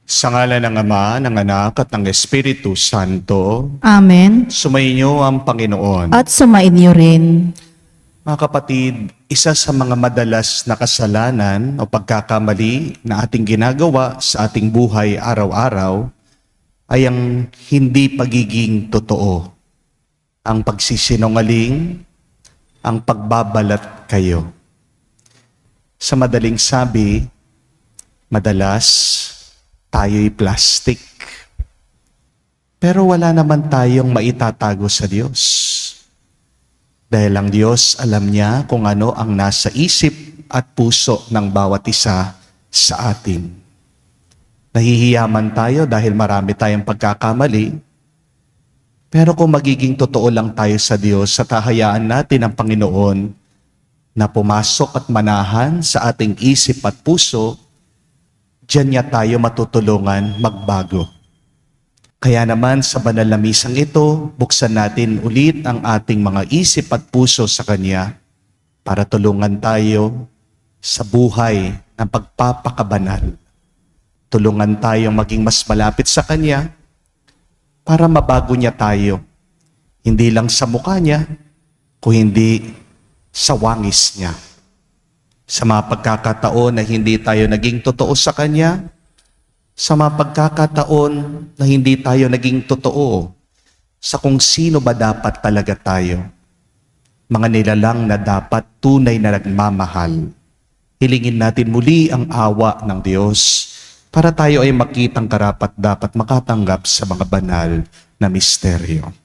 Sa ngalan ng Ama, ng Anak, at ng Espiritu Santo, Amen. sumainyo ang Panginoon. At sumainyo rin. Mga kapatid, isa sa mga madalas na kasalanan o pagkakamali na ating ginagawa sa ating buhay araw-araw ay ang hindi pagiging totoo, ang pagsisinungaling, ang pagbabalat kayo. Sa madaling sabi, madalas tayo'y plastic. Pero wala naman tayong maitatago sa Diyos. Dahil ang Diyos alam niya kung ano ang nasa isip at puso ng bawat isa sa atin. Nahihiyaman tayo dahil marami tayong pagkakamali. Pero kung magiging totoo lang tayo sa Diyos, sa tahayaan natin ang Panginoon na pumasok at manahan sa ating isip at puso, diyan niya tayo matutulungan magbago. Kaya naman sa banal na misang ito, buksan natin ulit ang ating mga isip at puso sa Kanya para tulungan tayo sa buhay ng pagpapakabanal. Tulungan tayong maging mas malapit sa Kanya para mabago niya tayo. Hindi lang sa mukha niya, kundi sa wangis niya. Sa mga pagkakataon na hindi tayo naging totoo sa Kanya, sa mga pagkakataon na hindi tayo naging totoo sa kung sino ba dapat talaga tayo, mga nilalang na dapat tunay na nagmamahal. Hilingin natin muli ang awa ng Diyos para tayo ay makitang karapat-dapat makatanggap sa mga banal na misteryo.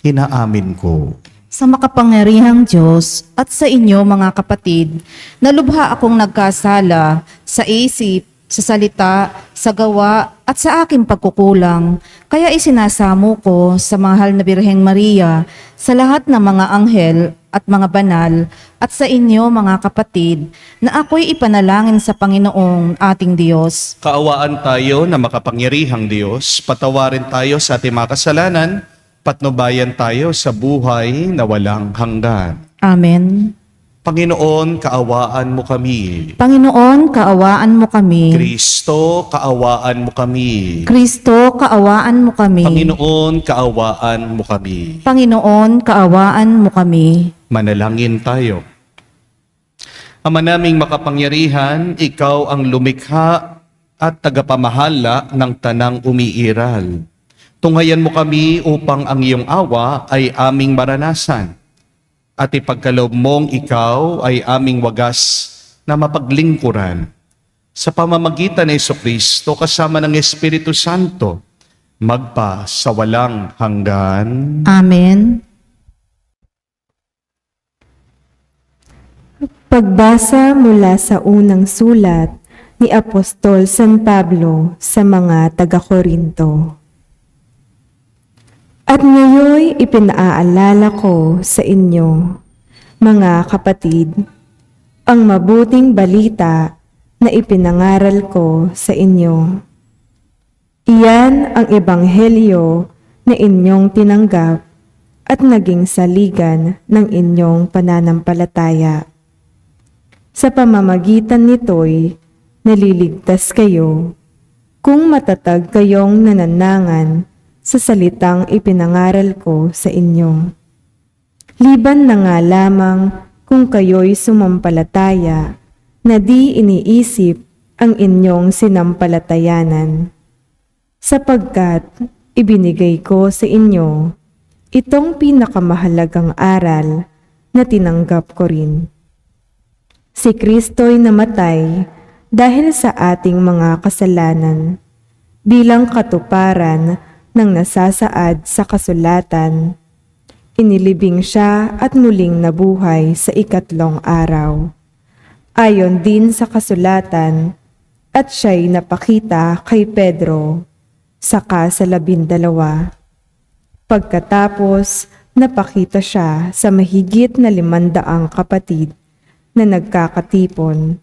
Inaamin ko. Sa makapangyarihang Diyos at sa inyo mga kapatid, nalubha akong nagkasala sa isip, sa salita, sa gawa at sa aking pagkukulang. Kaya isinasamo ko sa mahal na Birheng Maria, sa lahat ng mga anghel at mga banal, at sa inyo mga kapatid, na ako'y ipanalangin sa Panginoong ating Diyos. Kaawaan tayo na makapangyarihang Diyos, patawarin tayo sa ating mga kasalanan, patnubayan tayo sa buhay na walang hanggan. Amen. Panginoon, kaawaan mo kami. Panginoon, kaawaan mo kami. Kristo, kaawaan mo kami. Kristo, kaawaan mo kami. Panginoon, kaawaan mo kami. Panginoon, kaawaan mo kami. Manalangin tayo. Ama naming makapangyarihan, ikaw ang lumikha at tagapamahala ng tanang umiiral. Tunghayan mo kami upang ang iyong awa ay aming maranasan. At ipagkaloob mong ikaw ay aming wagas na mapaglingkuran. Sa pamamagitan ng Jesucristo kasama ng Espiritu Santo, magpa sa walang hanggan. Amen. Pagbasa mula sa unang sulat ni Apostol San Pablo sa mga taga-Korinto. At ngayoy ipinaalala ko sa inyo, mga kapatid, ang mabuting balita na ipinangaral ko sa inyo. Iyan ang ebanghelyo na inyong tinanggap at naging saligan ng inyong pananampalataya. Sa pamamagitan nito'y naliligtas kayo kung matatag kayong nananangan sa salitang ipinangaral ko sa inyo. Liban na nga lamang kung kayo'y sumampalataya na di iniisip ang inyong sinampalatayanan. Sapagkat ibinigay ko sa inyo itong pinakamahalagang aral na tinanggap ko rin. Si Kristo'y namatay dahil sa ating mga kasalanan bilang katuparan ng nasasaad sa kasulatan. Inilibing siya at muling nabuhay sa ikatlong araw. Ayon din sa kasulatan, at siya'y napakita kay Pedro, saka sa 12. Pagkatapos, napakita siya sa mahigit na 500 kapatid na nagkakatipon.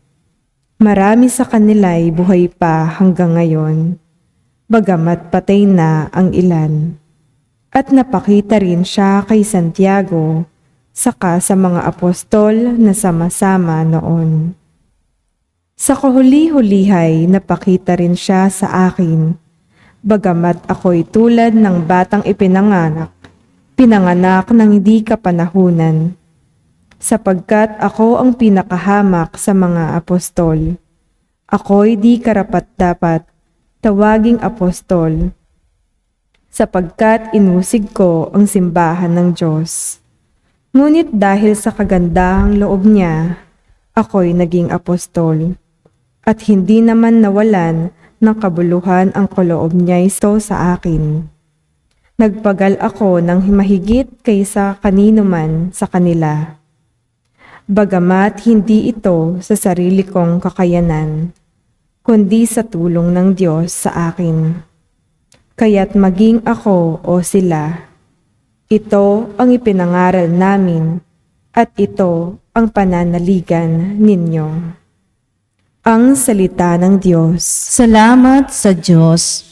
Marami sa kanila'y buhay pa hanggang ngayon, bagamat patay na ang ilan. At napakita rin siya kay Santiago, saka sa mga apostol na sama-sama noon. Sa kahuli-hulihay napakita rin siya sa akin, bagamat ako'y tulad ng batang pinanganak ng hindi kapanahunan, sapagkat ako ang pinakahamak sa mga apostol. Ako'y di karapat-dapat tawaging apostol, sapagkat inusig ko ang simbahan ng Diyos. Ngunit dahil sa kagandahang loob niya, ako'y naging apostol. At hindi naman nawalan ng kabuluhan ang kaloob niya ito sa akin. Nagpagal ako ng mahigit kaysa kanino man sa kanila. Bagamat hindi ito sa sarili kong kakayanan, kundi sa tulong ng Diyos sa akin. Kaya't maging ako o sila, ito ang ipinangaral namin at ito ang pananaligan ninyo. Ang salita ng Diyos. Salamat sa Diyos.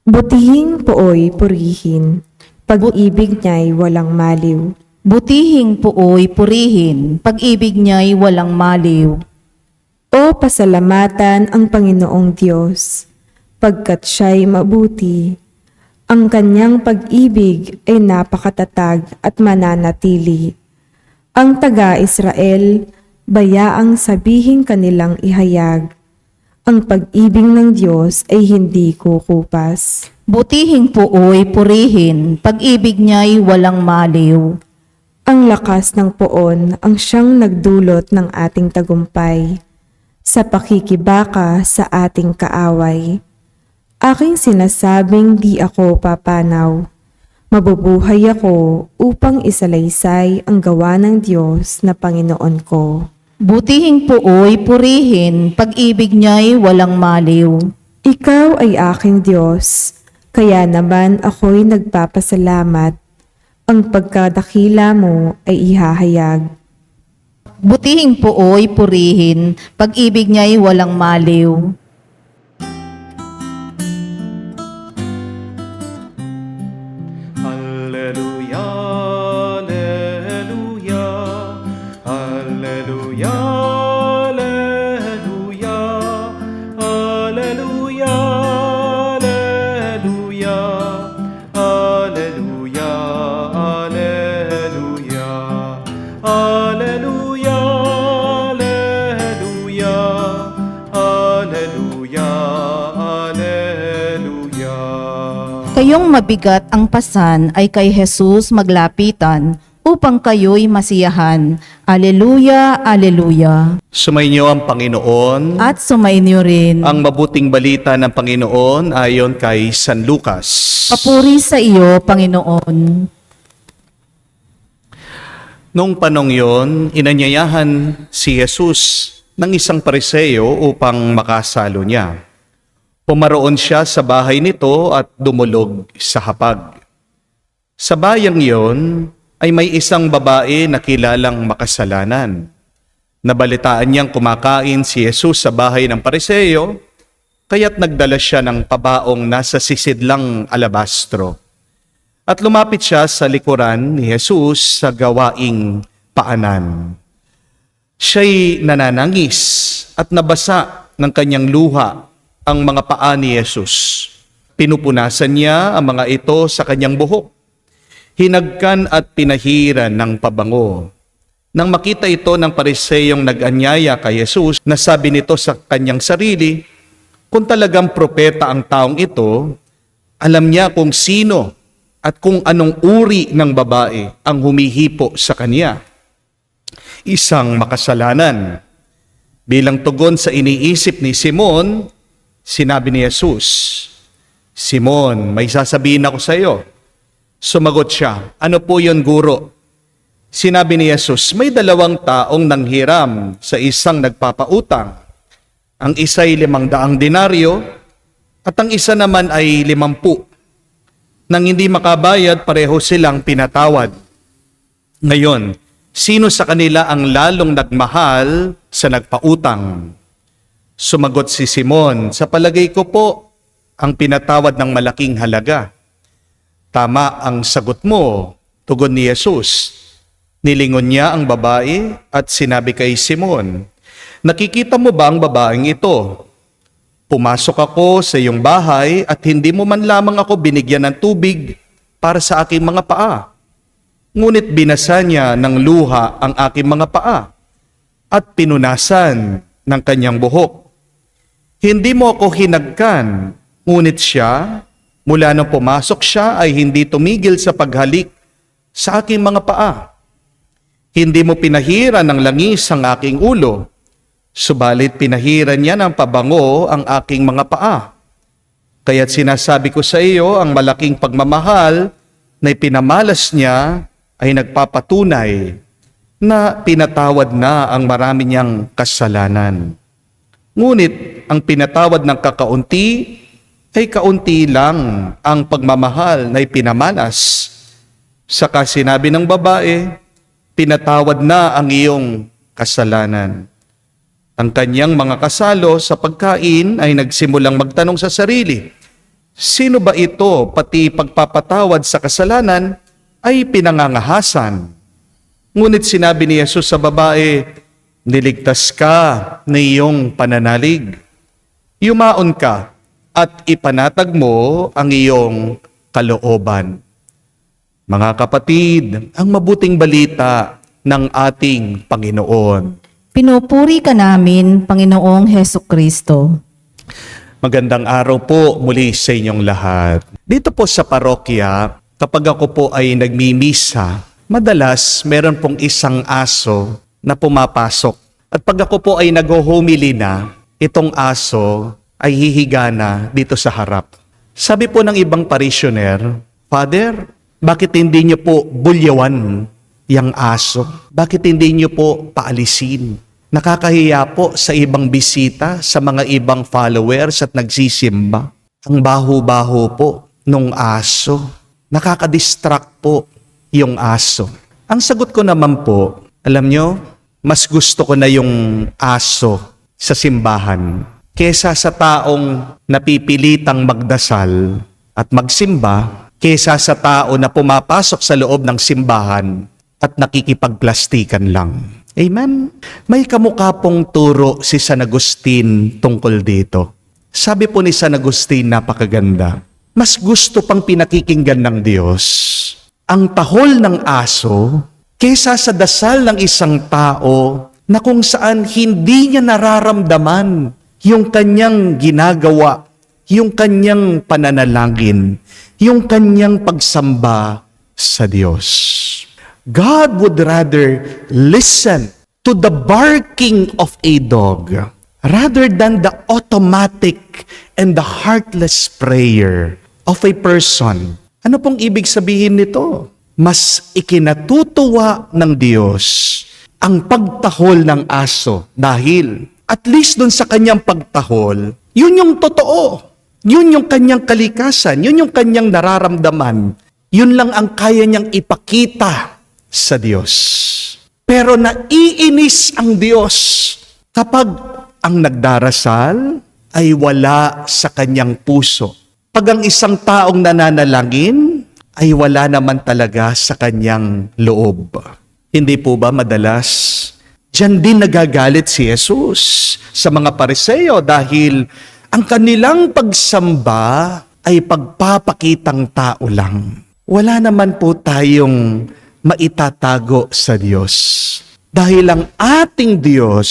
Butihing pooy purihin, pag-ibig niya'y walang maliw. Butihing puoy purihin, pag-ibig niya'y walang maliw. O pasalamatan ang Panginoong Diyos, pagkat siya'y mabuti. Ang kanyang pag-ibig ay napakatatag at mananatili. Ang taga-Israel, bayaang sabihin kanilang ihayag, ang pag-ibig ng Diyos ay hindi kukupas. Butihing puoy purihin, pag-ibig niya'y walang maliw. Ang lakas ng poon ang siyang nagdulot ng ating tagumpay sa pakikibaka sa ating kaaway. Aking sinasabing di ako papanaw. Mabubuhay ako upang isalaysay ang gawa ng Diyos na Panginoon ko. Butihing puoy purihin, pag-ibig niya'y walang maliw. Ikaw ay aking Diyos, kaya naman ako'y nagpapasalamat. Ang pagkadakila mo ay ihahayag. Butihing puoy purihin, pag-ibig niya'y walang maliw. Alleluia, alleluia, alleluia, alleluia, alleluia, alleluia, alleluia, alleluia, alleluia, alleluia, alleluia. Kayong mabigat ang pasan ay kay Jesus maglapitan upang kayo'y masiyahan. Aleluya, aleluya. Sumainyo ang Panginoon. At sumainyo rin. Ang mabuting balita ng Panginoon ayon kay San Lucas. Papuri sa iyo, Panginoon. Noong panong yon, inanyayahan si Jesus ng isang pariseo upang makasalo niya. Pumaroon siya sa bahay nito at dumulog sa hapag. Sa bayang yon ay may isang babae na kilalang makasalanan. Nabalitaan niyang kumakain si Jesus sa bahay ng pariseo, kaya't nagdala siya ng pabaong nasa sisidlang alabastro. At lumapit siya sa likuran ni Jesus sa gawaing paanan. Siya'y nananangis at nabasa ng kanyang luha ang mga paa ni Jesus. Pinupunasan niya ang mga ito sa kanyang buhok. Hinagkan at pinahiran ng pabango. Nang makita ito ng pariseyong nag-anyaya kay Jesus, nasabi nito sa kanyang sarili, kung talagang propeta ang taong ito, alam niya kung sino at kung anong uri ng babae ang humihipo sa kanya. Isang makasalanan. Bilang tugon sa iniisip ni Simon, sinabi ni Jesus, Simon, may sasabihin ako sa iyo. Sumagot siya, ano po yun, guro? Sinabi ni Jesus, may 2 taong nanghiram sa isang nagpapautang. Ang isa'y 500 denaryo at ang isa naman ay 50. Nang hindi makabayad, pareho silang pinatawad. Ngayon, sino sa kanila ang lalong nagmahal sa nagpautang? Sumagot si Simon, sa palagay ko po, ang pinatawad ng malaking halaga. Tama ang sagot mo, tugon ni Jesus. Nilingon niya ang babae at sinabi kay Simon, Nakikita mo ba ang babaeng ito? Pumasok ako sa iyong bahay at hindi mo man lamang ako binigyan ng tubig para sa aking mga paa. Ngunit binasa niya ng luha ang aking mga paa at pinunasan ng kanyang buhok. Hindi mo ako hinagkan, ngunit siya, mula nang pumasok siya ay hindi tumigil sa paghalik sa aking mga paa. Hindi mo pinahiran ng langis ang aking ulo, subalit pinahiran niya ng pabango ang aking mga paa. Kaya't sinasabi ko sa iyo, ang malaking pagmamahal na ipinamalas niya ay nagpapatunay na pinatawad na ang marami niyang kasalanan. Ngunit ang pinatawad ng kakaunti ay kaunti lang ang pagmamahal na ipinamalas. Saka sinabi ng babae, pinatawad na ang iyong kasalanan. Ang kanyang mga kasalo sa pagkain ay nagsimulang magtanong sa sarili, sino ba ito pati pagpapatawad sa kasalanan ay pinangangahasan? Ngunit sinabi ni Jesus sa babae, niligtas ka ng iyong pananalig. Yumaon ka at ipanatag mo ang iyong kalooban. Mga kapatid, ang mabuting balita ng ating Panginoon. Pinupuri ka namin, Panginoong Hesus Kristo. Magandang araw po muli sa inyong lahat. Dito po sa parokya, kapag ako po ay nagmimisa, madalas meron pong isang aso na pumapasok. At pag ako po ay nag-homily na, itong aso ay hihiga na dito sa harap. Sabi po ng ibang parishioner, Father, bakit hindi niyo po bulyawan yang aso? Bakit hindi niyo po paalisin? Nakakahiya po sa ibang bisita, sa mga ibang followers at nagsisimba. Ang baho-baho po nung aso. Nakaka-distract po yung aso. Ang sagot ko naman po, alam nyo, mas gusto ko na yung aso sa simbahan kesa sa taong napipilitang magdasal at magsimba, kesa sa tao na pumapasok sa loob ng simbahan at nakikipagplastikan lang. Amen? May kamukha pong turo si San Agustin tungkol dito. Sabi po ni San Agustin, napakaganda. Mas gusto pang pinakikinggan ng Diyos ang tahol ng aso kesa sa dasal ng isang tao na kung saan hindi niya nararamdaman yung kanyang ginagawa, yung kanyang pananalangin, yung kanyang pagsamba sa Diyos. God would rather listen to the barking of a dog rather than the automatic and the heartless prayer of a person. Ano pong ibig sabihin nito? Mas ikinatutuwa ng Diyos ang pagtahol ng aso dahil at least dun sa kanyang pagtahol, yun yung totoo. Yun yung kanyang kalikasan, yun yung kanyang nararamdaman. Yun lang ang kaya niyang ipakita sa Diyos. Pero naiinis ang Diyos kapag ang nagdarasal ay wala sa kanyang puso. Pag ang isang taong nananalangin ay wala naman talaga sa kanyang loob. Hindi po ba madalas? Diyan din nagagalit si Jesus sa mga Pariseo dahil ang kanilang pagsamba ay pagpapakitang tao lang. Wala naman po tayong maitatago sa Diyos. Dahil ang ating Diyos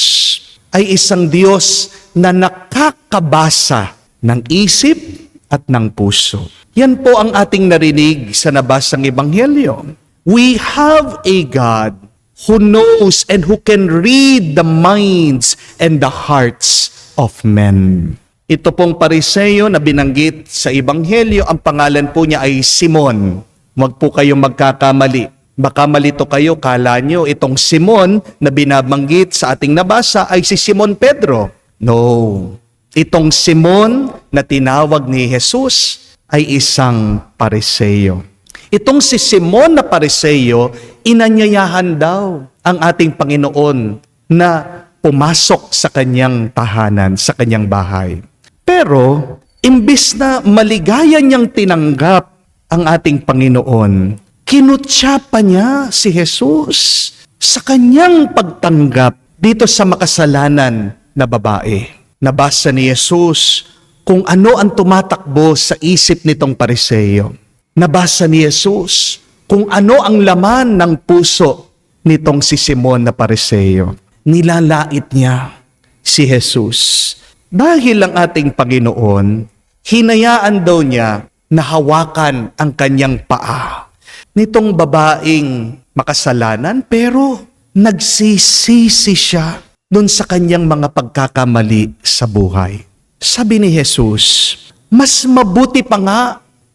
ay isang Diyos na nakakabasa ng isip at ng puso. Yan po ang ating narinig sa nabasang Ebanghelyo. We have a God who knows and who can read the minds and the hearts of men. Ito pong Pariseo na binanggit sa Ebanghelyo, ang pangalan po niya ay Simon. Huwag po kayong magkakamali. Baka malito kayo, kala nyo itong Simon na binabanggit sa ating nabasa ay si Simon Pedro. No. Itong Simon na tinawag ni Jesus ay isang Pariseo. Itong si Simon na Pariseo, inanyayahan daw ang ating Panginoon na pumasok sa kanyang tahanan, sa kanyang bahay. Pero, imbis na maligaya niyang tinanggap ang ating Panginoon, kinutya pa niya si Jesus sa kanyang pagtanggap dito sa makasalanan na babae. Nabasa ni Jesus kung ano ang tumatakbo sa isip nitong Pariseo. Nabasa ni Jesus kung ano ang laman ng puso nitong si Simon na Pariseo. Nilalait niya si Jesus. Dahil ang ating Panginoon, hinayaan daw niya na hawakan ang kanyang paa nitong babaeng makasalanan, pero nagsisisi siya doon sa kanyang mga pagkakamali sa buhay. Sabi ni Jesus, mas mabuti pa nga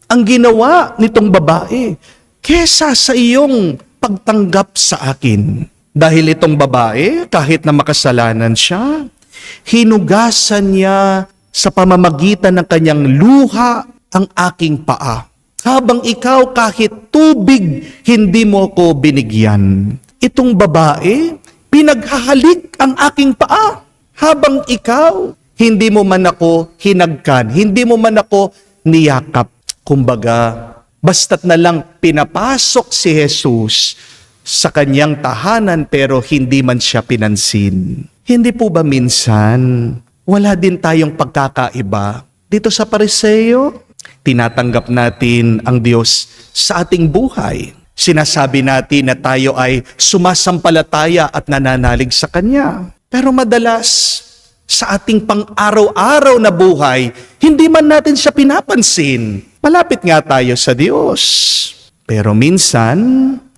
ang ginawa nitong babae kesa sa iyong pagtanggap sa akin. Dahil itong babae, kahit na makasalanan siya, hinugasan niya sa pamamagitan ng kanyang luha ang aking paa. Habang ikaw kahit tubig hindi mo ko binigyan. Itong babae, pinaghahalik ang aking paa. Habang ikaw, hindi mo man ako hinagkan, hindi mo man ako niyakap. Kumbaga, basta't na lang pinapasok si Jesus sa kanyang tahanan pero hindi man siya pinansin. Hindi po ba minsan, wala din tayong pagkakaiba dito sa Pariseo? Tinatanggap natin ang Diyos sa ating buhay. Sinasabi natin na tayo ay sumasampalataya at nananalig sa Kanya. Pero madalas, sa ating pang-araw-araw na buhay, hindi man natin siya pinapansin. Malapit nga tayo sa Diyos. Pero minsan,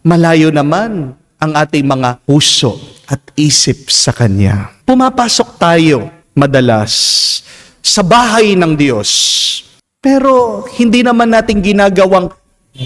malayo naman ang ating mga puso at isip sa Kanya. Pumapasok tayo madalas sa bahay ng Diyos. Pero hindi naman natin ginagawang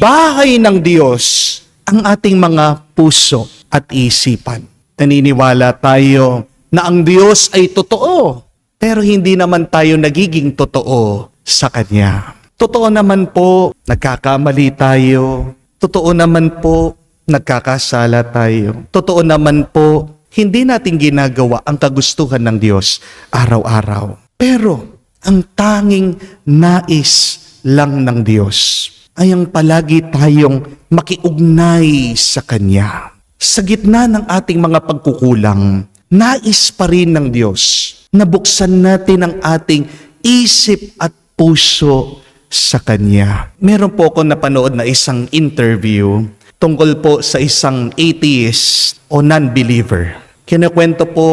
bahay ng Diyos ang ating mga puso at isipan. Naniniwala tayo na ang Diyos ay totoo, pero hindi naman tayo nagiging totoo sa Kanya. Totoo naman po, nagkakamali tayo. Totoo naman po, nagkakasala tayo. Totoo naman po, hindi natin ginagawa ang kagustuhan ng Diyos araw-araw. Pero ang tanging nais lang ng Diyos ay ang palagi tayong makiugnay sa Kanya. Sa gitna ng ating mga pagkukulang, nais pa rin ng Diyos na buksan natin ang ating isip at puso sa Kanya. Meron po ako napanood na isang interview tungkol po sa isang atheist o non-believer. Kinakwento po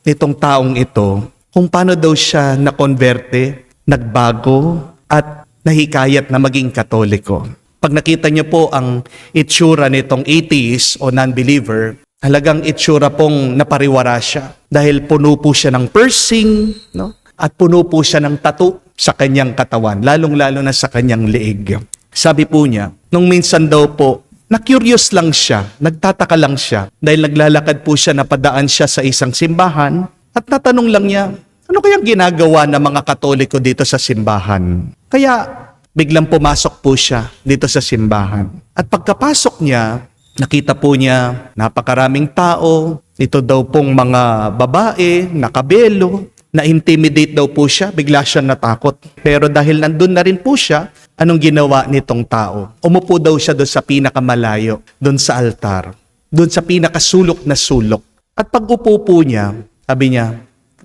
nitong taong ito kung paano daw siya nakonverte, nagbago, at nahikayat na maging Katoliko. Pag nakita niyo po ang itsura nitong atheist o non-believer, halagang itsura pong napariwara siya. Dahil puno po siya ng piercing, no? At puno po siya ng tattoo sa kanyang katawan, lalong-lalo na sa kanyang leeg. Sabi po niya, nung minsan daw po, na-curious lang siya, nagtataka lang siya, dahil naglalakad po siya, napadaan siya sa isang simbahan, at natanong lang niya, ano kayang ginagawa ng mga Katoliko dito sa simbahan? Kaya biglang pumasok po siya dito sa simbahan. At pagkapasok niya, nakita po niya napakaraming tao, ito daw pong mga babae, nakabelo, na-intimidate daw po siya, bigla siya natakot. Pero dahil nandun na rin po siya, anong ginawa nitong tao? Umupo daw siya doon sa pinakamalayo, doon sa altar, doon sa pinakasulok na sulok. At pag upo po niya, sabi niya,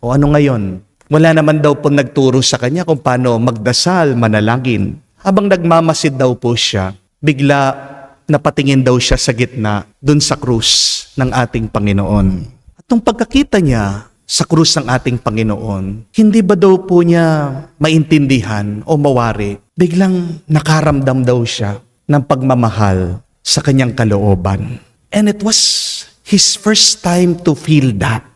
o ano ngayon? Wala naman daw po nagturo sa kanya kung paano magdasal, manalangin. Habang nagmamasid daw po siya, bigla napatingin daw siya sa gitna, dun sa krus ng ating Panginoon. At nung pagkakita niya sa krus ng ating Panginoon, hindi ba daw po niya maintindihan o mawari? Biglang nakaramdam daw siya ng pagmamahal sa kanyang kalooban. And it was his first time to feel that.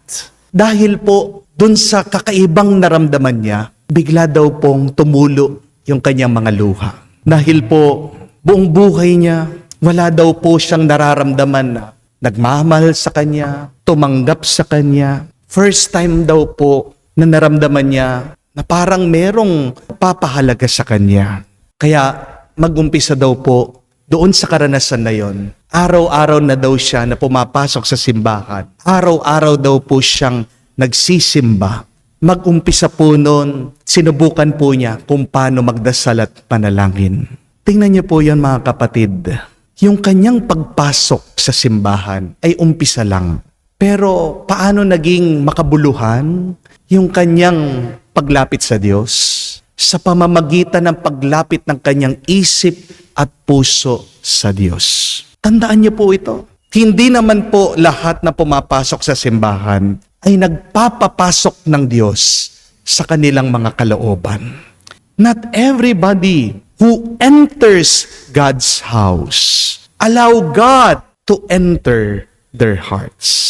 Dahil po, dun sa kakaibang naramdaman niya, bigla daw pong tumulo yung kanyang mga luha. Dahil po, buong buhay niya, wala daw po siyang nararamdaman na nagmamahal sa kanya, tumanggap sa kanya. First time daw po na naramdaman niya na parang merong papahalaga sa kanya. Kaya mag-umpisa daw po doon sa karanasan na yon. Araw-araw na daw siya na pumapasok sa simbahan. Araw-araw daw po siyang nagsisimba. Mag-umpisa po noon, sinubukan po niya kung paano magdasal at panalangin. Tingnan niyo po yon mga kapatid. Yung kanyang pagpasok sa simbahan ay umpisa lang. Pero paano naging makabuluhan yung kanyang paglapit sa Diyos? Sa pamamagitan ng paglapit ng kanyang isip at puso sa Diyos. Tandaan niyo po ito. Hindi naman po lahat na pumapasok sa simbahan ay nagpapapasok ng Diyos sa kanilang mga kalooban. Not everybody who enters God's house allow God to enter their hearts.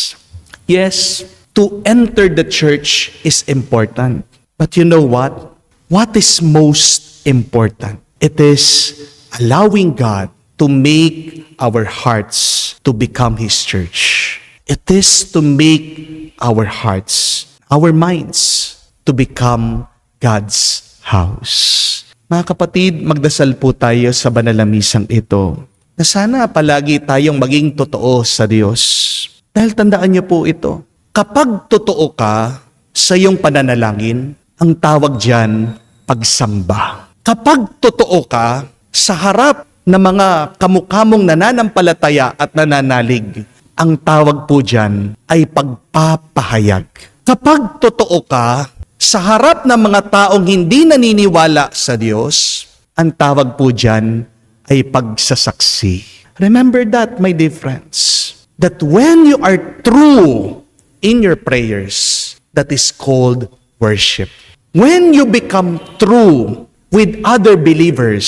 Yes, to enter the church is important. But you know what? What is most important? It is allowing God to make our hearts to become His church. It is to make our hearts, our minds, to become God's house. Mga kapatid, magdasal po tayo sa banal na misang ito na sana palagi tayong maging totoo sa Diyos. Dahil tandaan niyo po ito, kapag totoo ka sa iyong pananalangin, ang tawag diyan pagsamba. Kapag totoo ka sa harap ng mga kamukhamong nananampalataya at nananalig, ang tawag po diyan ay pagpapahayag. Kapag totoo ka sa harap ng mga taong hindi naniniwala sa Diyos, ang tawag po diyan ay pagsasaksi. Remember that, my dear friends, that when you are true in your prayers, that is called worship. When you become true with other believers,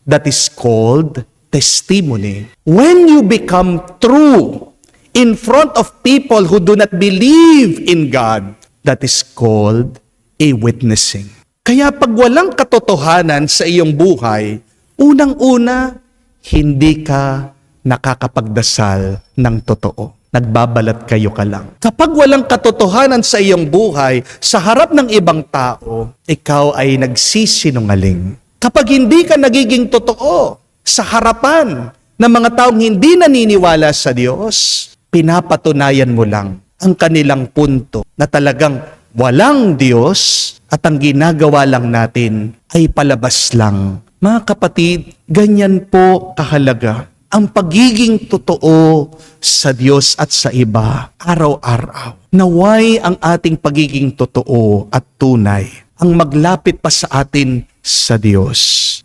that is called testimony. When you become true in front of people who do not believe in God, that is called a witnessing. Kaya pag walang katotohanan sa iyong buhay, unang-una, hindi ka nakakapagdasal ng totoo. Nagbabalat kayo ka lang. Kapag walang katotohanan sa iyong buhay, sa harap ng ibang tao, ikaw ay nagsisinungaling. Kapag hindi ka nagiging totoo sa harapan ng mga taong hindi naniniwala sa Diyos, pinapatunayan mo lang ang kanilang punto na talagang walang Diyos at ang ginagawa lang natin ay palabas lang. Mga kapatid, ganyan po kahalaga ang pagiging totoo sa Diyos at sa iba araw-araw. Naway ang ating pagiging totoo at tunay ang maglapit pa sa atin sa Diyos.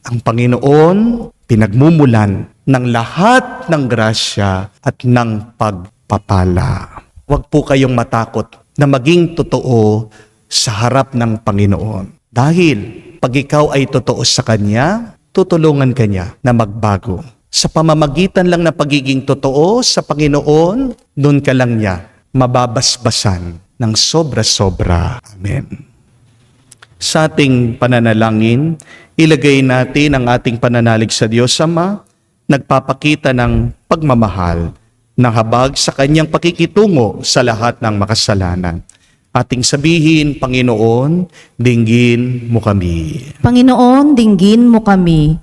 Ang Panginoon, pinagmumulan ng lahat ng grasya at ng pagpapala. Huwag po kayong matakot na maging totoo sa harap ng Panginoon. Dahil pag ikaw ay totoo sa Kanya, tutulungan ka niya na magbago. Sa pamamagitan lang ng pagiging totoo sa Panginoon, doon ka lang niya mababasbasan ng sobra-sobra. Amen. Sa ating pananalangin, ilagay natin ang ating pananalig sa Diyos Ama, nagpapakita ng pagmamahal, ng habag sa Kanyang pakikitungo sa lahat ng makasalanan. Ating sabihin, Panginoon, dinggin mo kami. Panginoon, dinggin mo kami.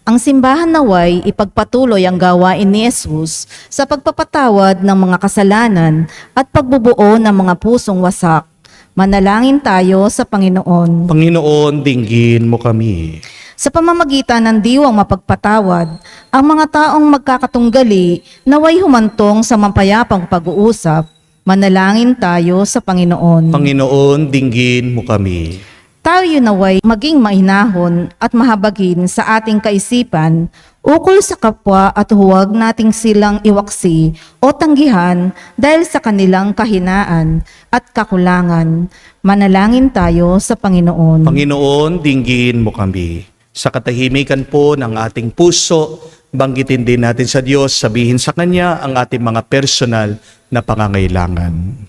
Ang simbahan naway ipagpatuloy ang gawain ni Jesus sa pagpapatawad ng mga kasalanan at pagbubuo ng mga pusong wasak. Manalangin tayo sa Panginoon. Panginoon, dinggin mo kami. Sa pamamagitan ng diwang mapagpatawad, ang mga taong magkakatunggali naway humantong sa mapayapang pag-uusap. Manalangin tayo sa Panginoon. Panginoon, dinggin mo kami. Tayo naway maging mainahon at mahabagin sa ating kaisipan ukol sa kapwa at huwag nating silang iwaksi o tanggihan dahil sa kanilang kahinaan at kakulangan. Manalangin tayo sa Panginoon. Panginoon, dinggin mo kami. Sa katahimikan po ng ating puso, banggitin din natin sa Diyos, sabihin sa Kanya ang ating mga personal na pangangailangan.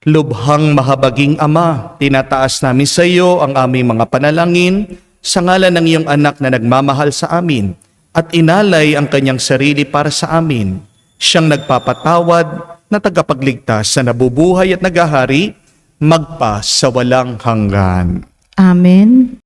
Lubhang mahabaging Ama, tinataas namin sa iyo ang aming mga panalangin sa ngalan ng iyong anak na nagmamahal sa amin at inalay ang kanyang sarili para sa amin. Siyang nagpapatawad na tagapagligtas na nabubuhay at nagahari magpa sa walang hanggan. Amen.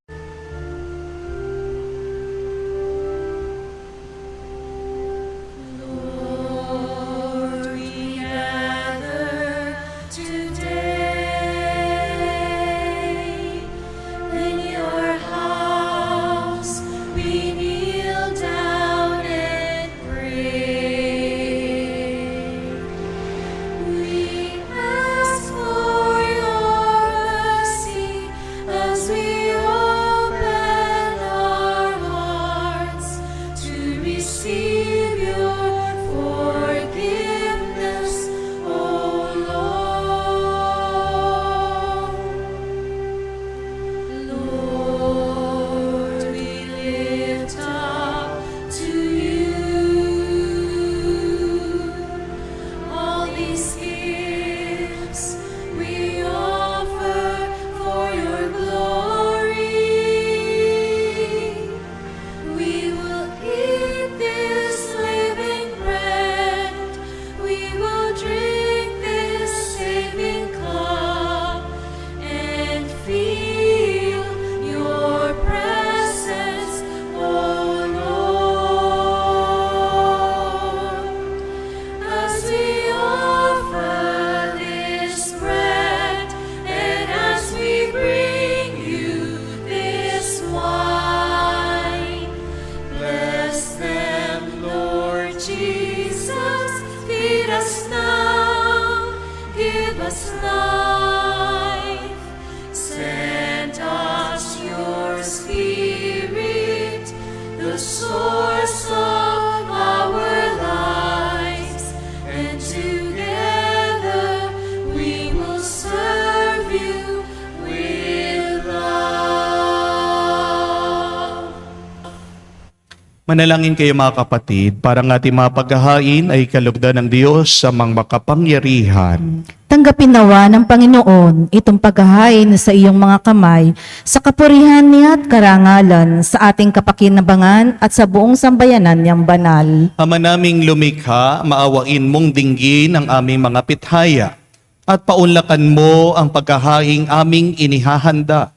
Manalangin kayo mga kapatid, para ang ating mga paghahain ay kalugdan ng Diyos sa mga makapangyarihan. Tanggapin nawa ng Panginoon itong paghahain sa iyong mga kamay sa kapurihan niya at karangalan sa ating kapakinabangan at sa buong sambayanan niyang banal. Ama naming lumikha, maawain mong dinggin ang aming mga pithaya at paunlakan mo ang paghahaing aming inihahanda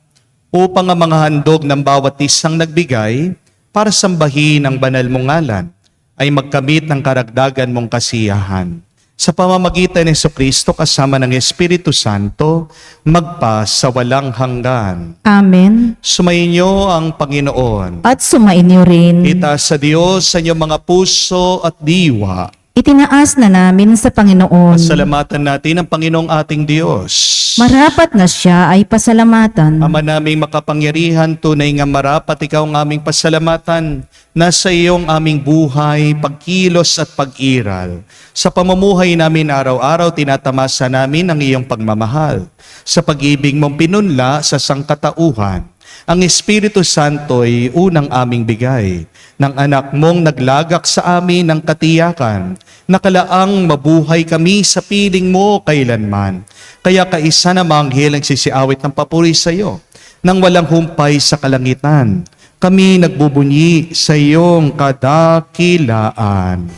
upang ang mga handog ng bawat isang nagbigay para sambahin ang banal mong ngalan ay magkamit ng karagdagan mong kasiyahan. Sa pamamagitan ni Jesucristo kasama ng Espiritu Santo, magpa sa walang hanggan. Amen. Sumainyo ang Panginoon. At sumainyo rin. Itaas sa Diyos sa inyong mga puso at diwa. Itinaas na namin sa Panginoon. Pasalamatan natin ang Panginoong ating Diyos. Marapat na siya ay pasalamatan. Ama naming makapangyarihan, tunay nga marapat ikaw ang aming pasalamatan. Nasa iyong aming buhay, pagkilos at pag-iral. Sa pamumuhay namin araw-araw, tinatamasa namin ang iyong pagmamahal. Sa pag-ibig mong pinunla sa sangkatauhan, ang Espiritu Santo ay unang aming bigay ng anak mong naglagak sa amin ng katiyakan, nakalaang mabuhay kami sa piling mo kailanman. Kaya kaisa na manghel ang sisiawit ng papuri sa iyo, nang walang humpay sa kalangitan. Kami nagbubunyi sa iyong kadakilaan.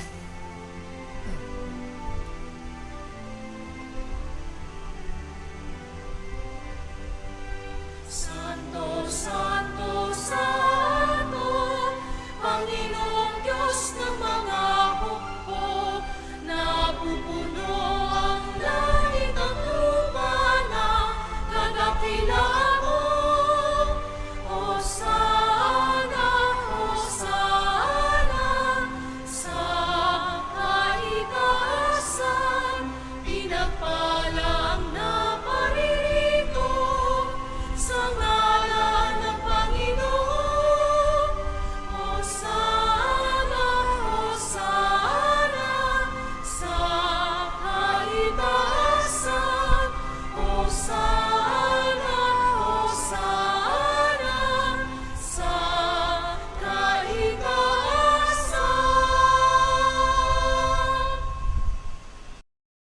Santo, Santo, Santo, Panginoong Diyos ng mga hukbo, napupuno ang langit at lupa ng kadakilaan mo. Hosana, Hosana, sa kaitaasan, pinagpala ang naparirito. Sa ngalan ng Panginoon, Hosana, Hosana, sa kaitaasan, Hosana, Hosana, sa kaitaasan.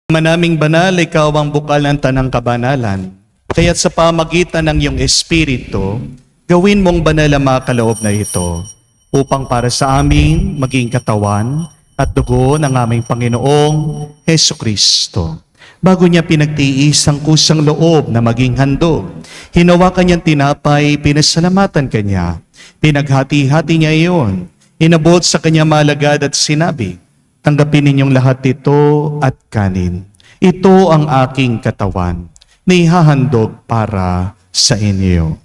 Manaming banal, ikaw ang bukal ng tanang kabanalan. Kaya't sa pamagitan ng iyong Espiritu, gawin mong banal ang mga kaloob na ito, upang para sa amin maging katawan at dugo ng aming Panginoong Hesukristo. Bago niya pinagtiis ang kusang loob na maging handog, hinawakan niyang tinapay, pinasalamatan kanya, pinaghati-hati niya iyon, inabot sa kanya malagad at sinabi, tanggapin ninyong lahat ito at kanin. Ito ang aking katawan, na ihahandog para sa inyo.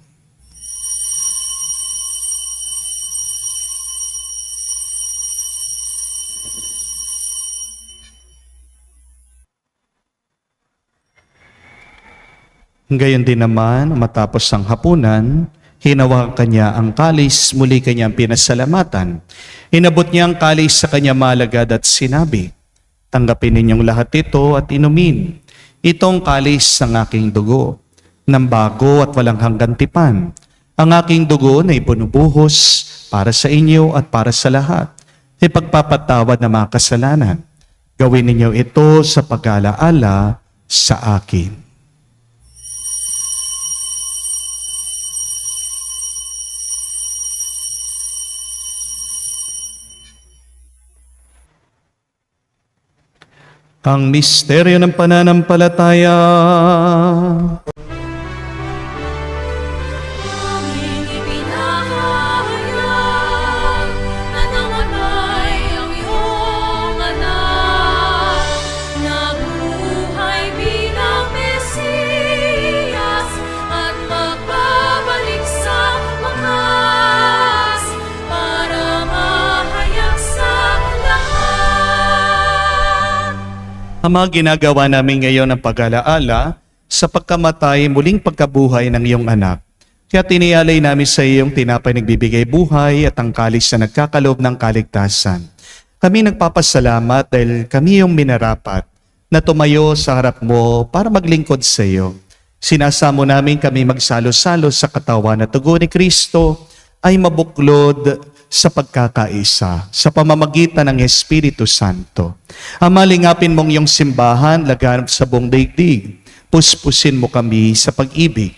Gayon din naman, matapos ang hapunan, hinawakan niya ang kalis, muli kanyang pinasalamatan. Inabot niya ang kalis sa kanya malagad at sinabi, tanggapin ninyong lahat ito at inumin. Itong kalis ng aking dugo, ng bago at walang hanggang tipan. Ang aking dugo na ibunubuhos para sa inyo at para sa lahat. Ipagpapatawad ng mga kasalanan. Gawin ninyo ito sa pag-alaala sa akin. Ang misteryo ng pananampalataya. Aming ipinahayag na namatay ang iyong anak, nabuhay bilang Mesiyas at magbabalik sa wakas para mahayag sa lahat. Ama, ginagawa namin ngayon ang pag-alaala sa pagkamatay, muling pagkabuhay ng iyong anak. Kaya tinialay namin sa iyong tinapay nagbibigay buhay at ang kalis na nagkakaloob ng kaligtasan. Kami nagpapasalamat dahil kami yung minarapat na tumayo sa harap mo para maglingkod sa iyo. Sinasamo namin kami magsalo-salo sa katawan at dugo ni Kristo ay mabuklod sa pagkakaisa sa pamamagitan ng Espiritu Santo. Amalingapin mong iyong simbahan laganap sa buong daigdig. Puspusin mo kami sa pag-ibig.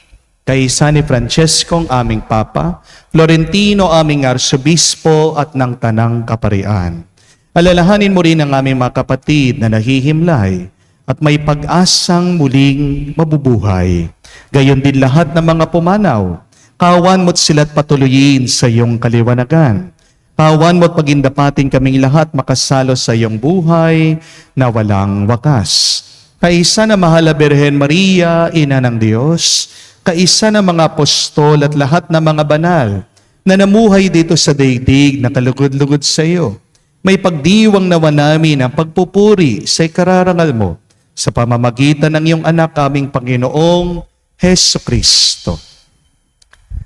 Kay San Francesco ang aming Papa, Florentino aming Arsobispo at ng Tanang Kaparian. Alalahanin mo rin ang aming mga kapatid na nahihimlay at may pag-asang muling mabubuhay. Gayon din lahat ng mga pumanaw. Kawan mo't sila't patuloyin sa iyong kaliwanagan. Kawan mo't pagindapatin kaming lahat makasalo sa iyong buhay na walang wakas. Kaisa na mahal na Birhen Maria, Ina ng Diyos, kaisa na mga apostol at lahat ng mga banal na namuhay dito sa daigdig na kalugod-lugod sa iyo. May pagdiwang nawa namin ang pagpupuri sa ikararangal mo sa pamamagitan ng iyong anak aming Panginoong Heso Kristo.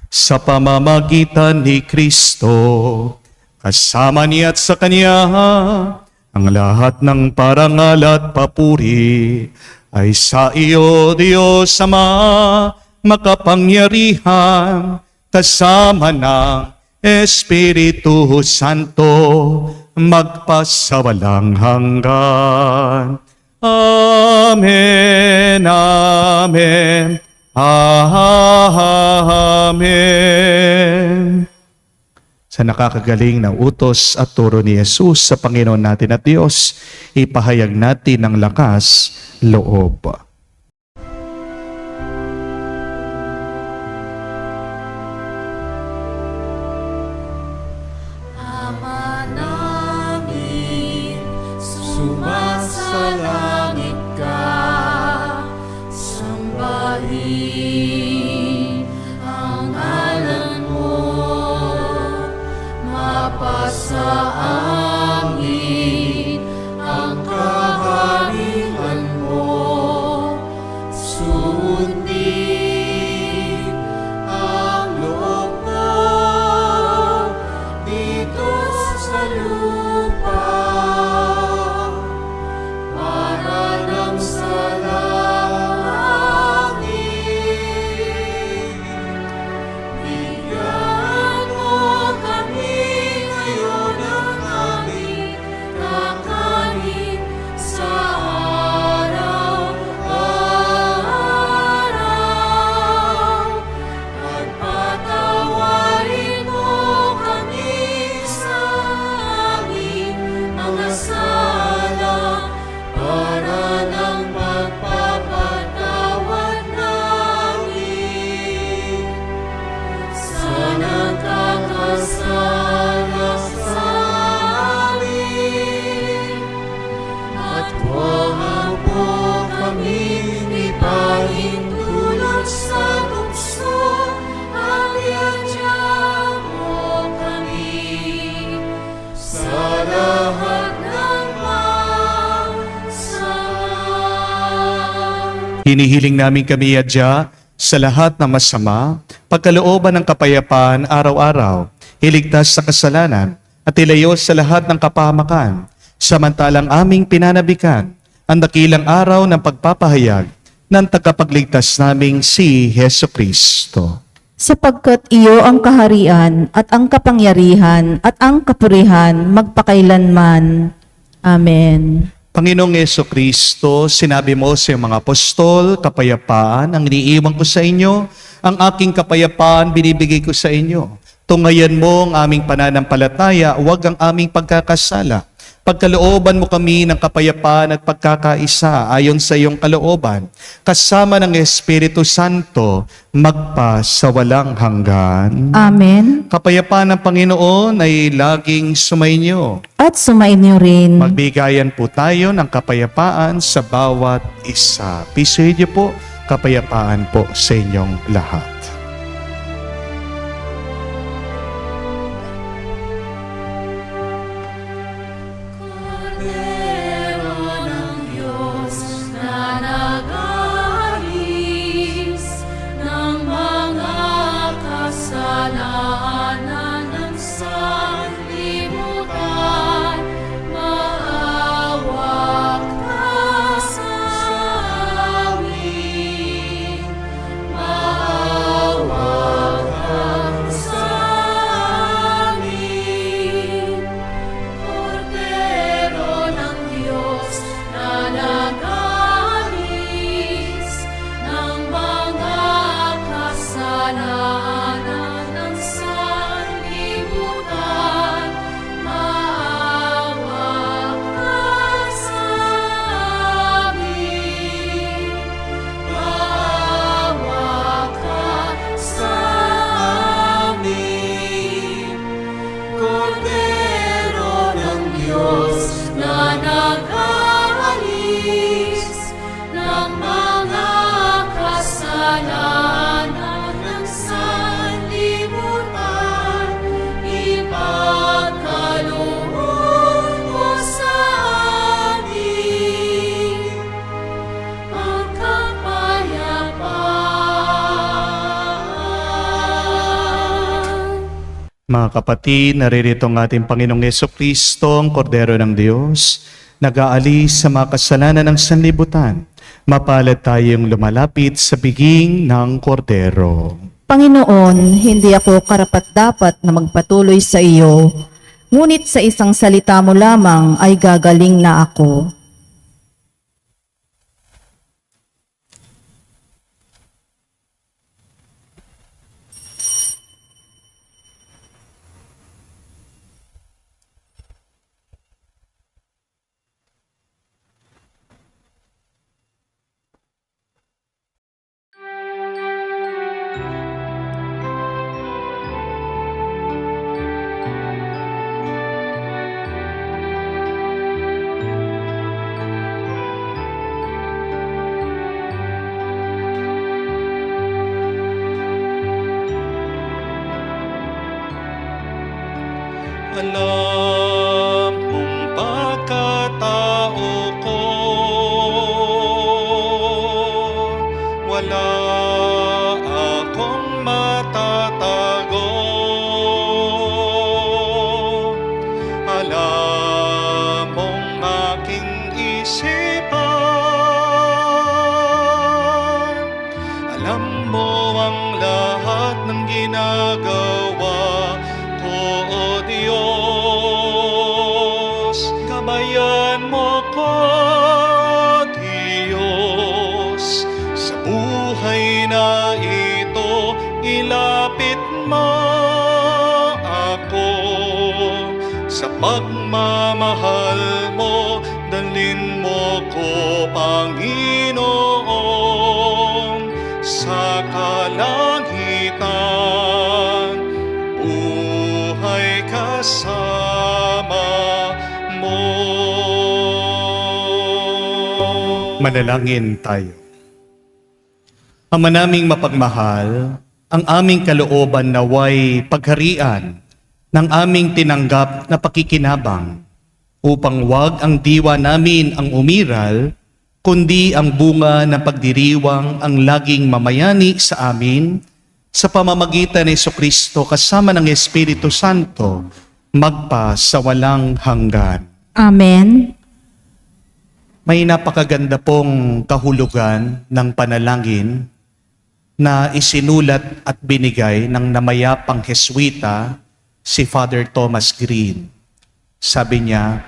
Sa pamamagitan ni Kristo, kasama niya at sa Kanya, ang lahat ng parangal at papuri ay sa iyo, Diyos Ama, makapangyarihan, kasama ng Espiritu Santo, magpasawalang hanggan. Amen, amen, amen. Sa nakakagaling na utos at turo ni Jesus sa Panginoon natin at Diyos, ipahayag natin ng lakas loob. Ama namin, sumasalangit ka, sambahin ang ngalan mo, mapasa amin ang kaharian mo, sundin ang loob mo dito sa lupa para nang sa langit. Bigyan mo kami ngayon ng aming kakanin sa araw-araw. At patawarin mo kami sa aming mga sala para nang magpapatawad namin sa nagkakasala sa amin. At huwag mo kaming ipahintulot sa tukso, at iadya mo kami sa lahat ng masama. Hinihiling namin kami adya sa lahat ng masama, pagkalooban ng kapayapaan araw-araw, iligtas sa kasalanan, at ilayo sa lahat ng kapahamakan, samantalang aming pinanabikan ang dakilang araw ng pagpapahayag ng tagapagligtas naming si Heso Kristo. Sapagkat iyo ang kaharian at ang kapangyarihan at ang kapurihan magpakailanman. Amen. Panginoong Yeso Kristo, sinabi mo sa iyong mga apostol, kapayapaan ang iniiwan ko sa inyo, ang aking kapayapaan binibigay ko sa inyo. Tungayan mo ang aming pananampalataya, huwag ang aming pagkakasala. Pagkalooban mo kami ng kapayapaan at pagkakaisa ayon sa iyong kalooban, kasama ng Espiritu Santo, magpa sa walang hanggan. Amen. Kapayapaan ng Panginoon ay laging sumainyo. At sumainyo rin. Magbigayan po tayo ng kapayapaan sa bawat isa. Pisuhin niyo po, kapayapaan po sa inyong lahat. Kordero ng Diyos na nag-aalis ng mga kasalanan ng sanlibutan, maawa ka sa amin, maawa Mga kapatid, naririto ang ating Panginoong Jesucristo, ang Kordero ng Diyos, nag-aalis sa mga kasalanan ng sanlibutan. Mapalad tayong lumalapit sa biging ng Kordero. Panginoon, hindi ako karapat-dapat na magpatuloy sa iyo, ngunit sa isang salita mo lamang ay gagaling na ako. Alam mong pagkatao ko, wala akong matatago. Alam mong aking isipan, alam mo ang lahat ng ginagawa ko, O Diyos. Gabayan mo ko, Diyos, sa buhay na ito. Ilapit mo ako sa pagmamahal mo. Dalhin mo ko, Panginoon, sa kalangitan. Buhay kasama mo. Manalangin tayo. Ama naming mapagmahal, ang aming kalooban naway pagharian ng aming tinanggap na pakikinabang, upang wag ang diwa namin ang umiral, kundi ang bunga ng pagdiriwang ang laging mamayani sa amin, sa pamamagitan ni Jesucristo kasama ng Espiritu Santo, magpa sa walang hanggan. Amen. May napakaganda pong kahulugan ng panalangin na isinulat at binigay ng namayapang Heswita, si Father Thomas Green. Sabi niya,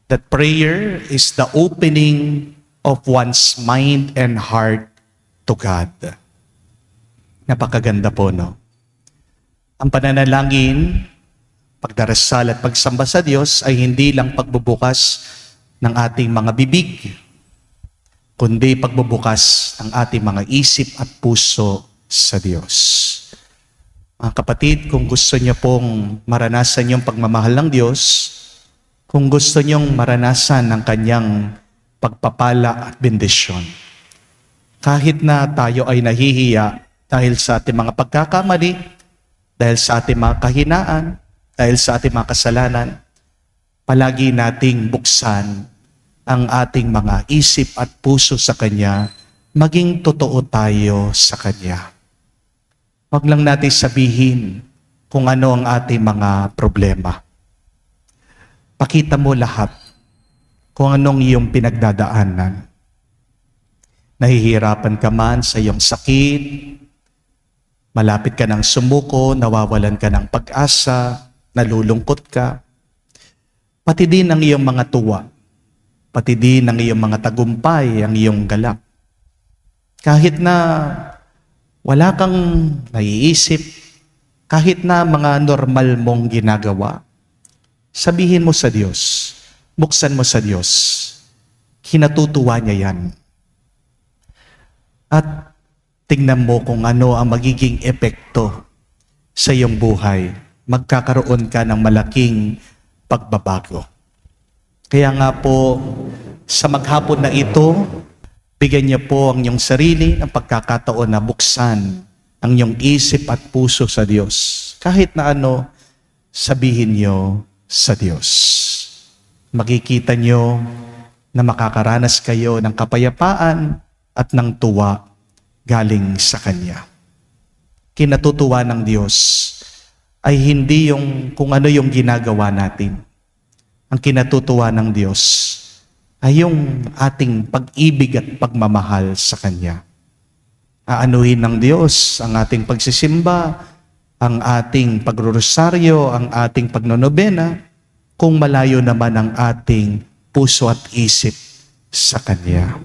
that prayer is the opening of one's mind and heart to God. Napakaganda po, no? Ang pananalangin, pagdarasal at pagsamba sa Diyos ay hindi lang pagbubukas ng ating mga bibig, kundi pagbubukas ng ating mga isip at puso sa Diyos. Mga kapatid, kung gusto niyo pong maranasan yung pagmamahal ng Diyos, kung gusto niyong maranasan ang kanyang pagpapala at bendisyon, kahit na tayo ay nahihiya dahil sa ating mga pagkakamali, dahil sa ating mga kahinaan, dahil sa ating mga kasalanan, palagi nating buksan ang ating mga isip at puso sa Kanya, maging totoo tayo sa Kanya. Huwag lang natin sabihin kung ano ang ating mga problema. Pakita mo lahat kung anong iyong pinagdadaanan. Nahihirapan ka man sa iyong sakit, malapit ka ng sumuko, nawawalan ka ng pag-asa, nalulungkot ka, pati din ang iyong mga tuwa, pati din ang iyong mga tagumpay, ang iyong galak. Kahit na wala kang naiisip, kahit na mga normal mong ginagawa, sabihin mo sa Diyos, buksan mo sa Diyos, kinatutuwa niya yan. At tingnan mo kung ano ang magiging epekto sa iyong buhay. Magkakaroon ka ng malaking pagbabago. Kaya nga po, sa maghapon na ito, bigyan niyo po ang iyong sarili ng pagkakataon na buksan ang iyong isip at puso sa Diyos. Kahit na ano, sabihin niyo sa Diyos. Makikita niyo na makakaranas kayo ng kapayapaan at ng tuwa galing sa Kanya. Kinatutuwa ng Diyos ay hindi yung kung ano yung ginagawa natin. Ang kinatutuwa ng Diyos ay yung ating pag-ibig at pagmamahal sa Kanya. Aanuhin ng Diyos ang ating pagsisimba, ang ating pagrorosaryo, ang ating pagnonobena, kung malayo naman ang ating puso at isip sa Kanya.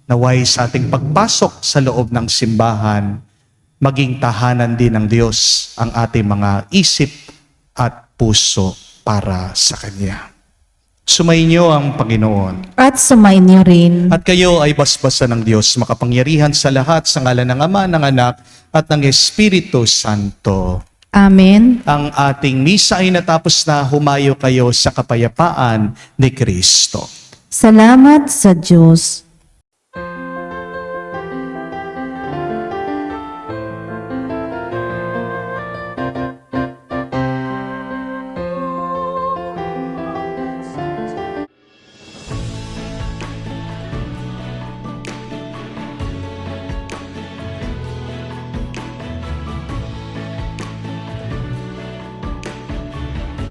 Naway sa ating pagpasok sa loob ng simbahan, maging tahanan din ng Diyos ang ating mga isip at puso para sa Kanya. Sumainyo ang Panginoon. At sumainyo rin. At kayo ay basbasan ng Diyos, makapangyarihan sa lahat, sa ngalan ng Ama, ng Anak, at ng Espiritu Santo. Amen. Ang ating misa ay natapos na. Humayo kayo sa kapayapaan ni Kristo. Salamat sa Diyos.